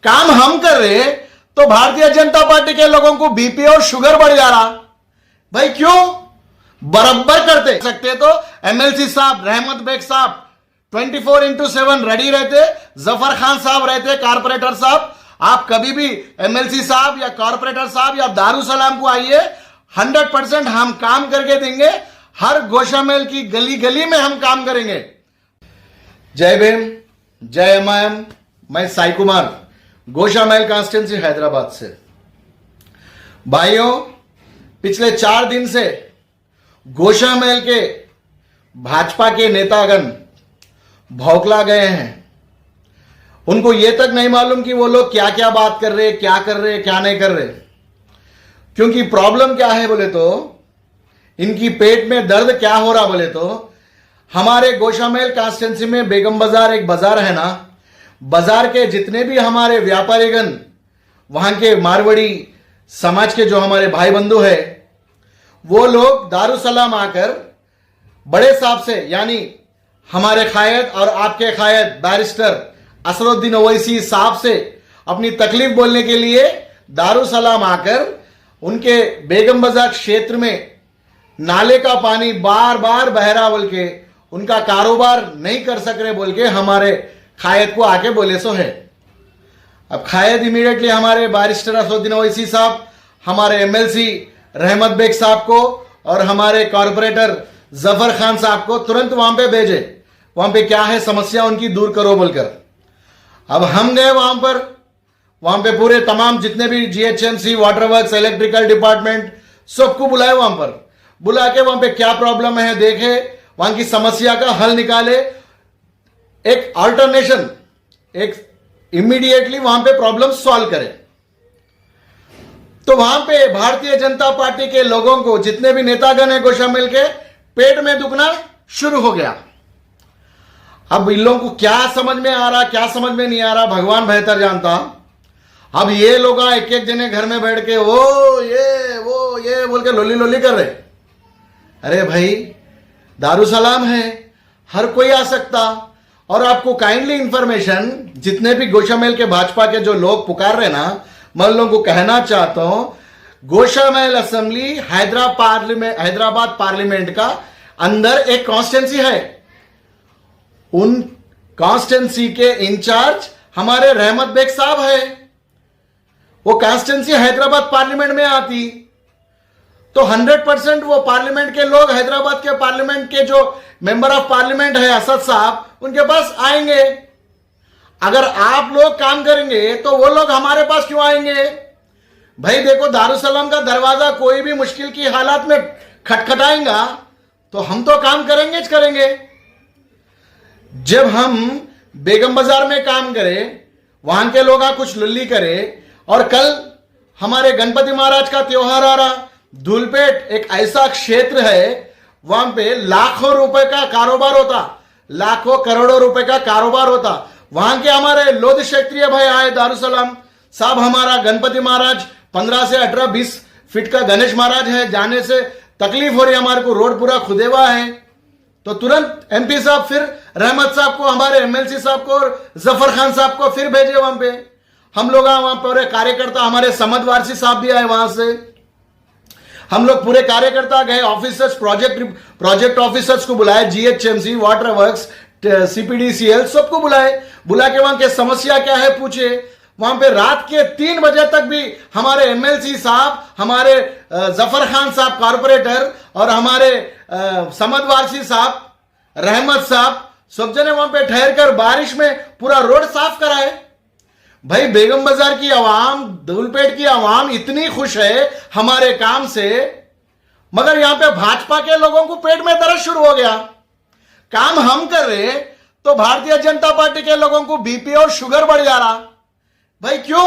काम हम कर रहे तो भारतीय जनता पार्टी के लोगों को बीपी और शुगर बढ़ जा रहा। भाई क्यों? बराबर करते सकते तो एमएलसी साहब, रहमत बेग साहब 24x7 रेडी रहते, जफर खान साहब रहते, कारपोरेटर साहब, आप कभी भी एमएलसी साहब या कारपोरेटर साहब या दारुसलाम को आइए, 100% हम काम करके देंगे। हर गोशामेल की गली गली में हम काम करेंगे। जय भीम, जय एमआईएम। मैं साई कुमार, गोशामेल कॉन्स्टिट्यूंसी हैदराबाद से। भाइयों, पिछले 4 दिन से गोशामेल के भाजपा के नेतागण भौखला गए हैं। उनको यह तक नहीं मालूम कि वो लोग क्या क्या बात कर रहे, क्या कर रहे, क्या नहीं कर रहे। क्योंकि प्रॉब्लम क्या है बोले तो, इनकी पेट में दर्द क्या हो रहा बोले तो, हमारे गोशामेल कॉन्स्टिट्यूंसी में बेगम बाजार एक बाजार है ना, बाजार के जितने भी हमारे व्यापारीगण, वहां के मारवाड़ी समाज के जो हमारे भाई बंधु है, वो लोग दारुसलाम आकर बड़े साहब से, यानी हमारे कायद और आपके कायद बैरिस्टर असरुद्दीन ओवैसी साहब से अपनी तकलीफ बोलने के लिए दारुसलाम आकर उनके बेगम बाजार क्षेत्र में नाले का पानी बार बार बह रहा बोल के, उनका कारोबार नहीं कर सक रहे बोल के हमारे कायद को आके बोले सो है। अब कायद इमीडिएटली हमारे बैरिस्टर असरुद्दीन ओवैसी साहब, हमारे एमएलसी रहमत बेग साहब को और हमारे कॉर्पोरेटर जफर खान साहब को तुरंत वहां पे भेजे, वहां पे क्या है समस्या उनकी दूर करो बोलकर। अब हम गए वहां पे पूरे तमाम जितने भी GHMC, water works, electrical department सबको बुलाए, वहां पर बुला के वहां पे क्या प्रॉब्लम है देखे, वहां की समस्या का हल निकाले, एक अल्टरनेशन, एक इमीडिएटली वहां पे प्रॉब्लम सॉल्व करे। तो वहां पे भारतीय जनता पार्टी के लोगों को, जितने भी नेतागण है गोशामेल के, पेट में दुखना शुरू हो गया। अब इन लोगों को क्या समझ में आ रहा, क्या समझ में नहीं आ रहा, भगवान बेहतर जानता। अब ये लोग एक एक जने घर में बैठ के वो ये बोल के लोली लोली कर रहे। अरे भाई, दारुसलाम है, हर कोई आ सकता। और आपको काइंडली इंफॉर्मेशन, जितने भी गोशामेल के भाजपा के जो लोग पुकार रहे ना, मैं उन लोगों को कहना चाहता हूं, गोशामेल असेंबली हैदराबाद पार्लियामेंट का अंदर एक कॉन्स्टिट्यूंसी है। उन कॉन्स्टिट्यूंसी के इंचार्ज हमारे रहमत बेग साहब है। वो कॉन्स्टिट्यूंसी हैदराबाद पार्लियामेंट में आती तो 100% वो पार्लियामेंट के लोग, हैदराबाद के पार्लियामेंट के जो मेंबर ऑफ पार्लियामेंट है असद साहब, उनके पास आएंगे। अगर आप लोग काम करेंगे तो वो लोग हमारे पास क्यों आएंगे? भाई देखो, दारुसलाम का दरवाजा कोई भी मुश्किल की हालात में खटखटाएंगा तो हम तो काम करेंगे ज करेंगे। जब हम बेगम बाजार में काम करें, वहां के लोग कुछ लुल्ली करें, और कल हमारे गणपति महाराज का त्योहार आ रहा, धूलपेट एक ऐसा क्षेत्र है, वहां पे लाखों रुपए का कारोबार होता, लाखों करोड़ों रुपए का कारोबार होता। वहां के हमारे लोध क्षेत्रीय भाई आए दारुसलाम साहब, हमारा गणपति महाराज 15 से 18, 20 फीट का गणेश महाराज है, जाने से तकलीफ हो रही है हमारे को, रोड पूरा खुदेवा है। तो तुरंत एमपी साहब फिर रहमत साहब को, हमारे एमएलसी साहब को और जफर खान साहब को फिर भेजे वहां पे। हम लोग वहां पर कार्यकर्ता, हमारे समद वारसी साहब भी आए वहां से। हम लोग पूरे कार्यकर्ता गए, ऑफिसर्स, प्रोजेक्ट ऑफिसर्स को बुलाए, जीएचएमसी, वाटर वर्क्स, सीपीडीसीएल सबको बुलाए। बुला के वहां के समस्या क्या है पूछे। वहां पे रात के 3 बजे तक भी हमारे एमएलसी साहब, हमारे जफर खान साहब कॉर्पोरेटर और हमारे समद वारसी साहब, रहमत साहब, सब जने वहां पे ठहर कर बारिश में पूरा रोड साफ कराए। भाई, बेगम बाजार की आवाम, धूलपेट की आवाम इतनी खुश है हमारे काम से, मगर यहां पे भाजपा के लोगों को पेट में दर्द शुरू हो गया। काम हम कर रहे तो भारतीय जनता पार्टी के लोगों को बीपी और शुगर बढ़ जा रहा। भाई क्यों?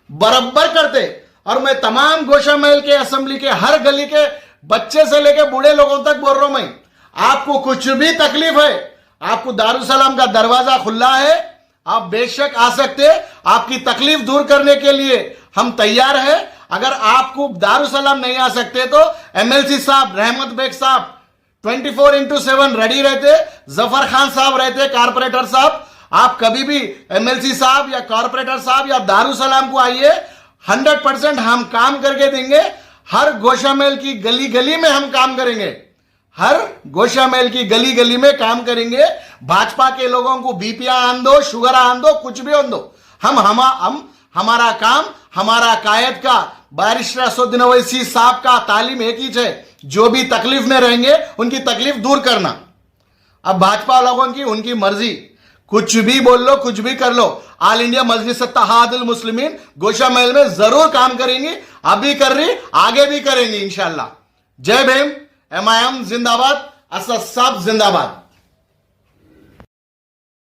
बराबर करते। और मैं तमाम गोशामेल के असेंबली के हर गली के बच्चे से लेकर बूढ़े लोगों तक बोल रहा हूं, मैं आपको कुछ भी तकलीफ है, आपको दारुसलाम का दरवाजा खुला है, आप बेशक आ सकते। आपकी तकलीफ दूर करने के लिए हम तैयार हैं। अगर आपको दारुसलाम नहीं आ सकते तो एमएलसी साहब, रहमत बेग साहब 24x7 रेडी रहते, जफर खान साहब रहते, कारपोरेटर साहब, आप कभी भी एमएलसी साहब या कॉर्पोरेटर साहब या दारुसलाम को आइए, 100% हम काम करके देंगे। हर गोशामेल की गली गली में हम काम करेंगे, हर गोशामेल की गली गली में काम करेंगे। भाजपा के लोगों को बीपिया आन दो, शुगर आन दो, कुछ भी आन दो, हम हमारा काम, हमारा कायद का, बैरिस्टर असदुद्दीन ओवैसी साहब का तालीम एक ही है, जो भी तकलीफ में रहेंगे उनकी तकलीफ दूर करना। अब भाजपा लोगों की उनकी मर्जी, कुछ भी बोल लो, कुछ भी कर लो। ऑल इंडिया मजलिस इत्तेहादुल मुस्लिमीन गोशामेल में जरूर काम करेंगी, अभी कर रही, आगे भी करेंगी इंशाल्लाह। जय भीम, एमआईएम जिंदाबाद, असद साहब जिंदाबाद।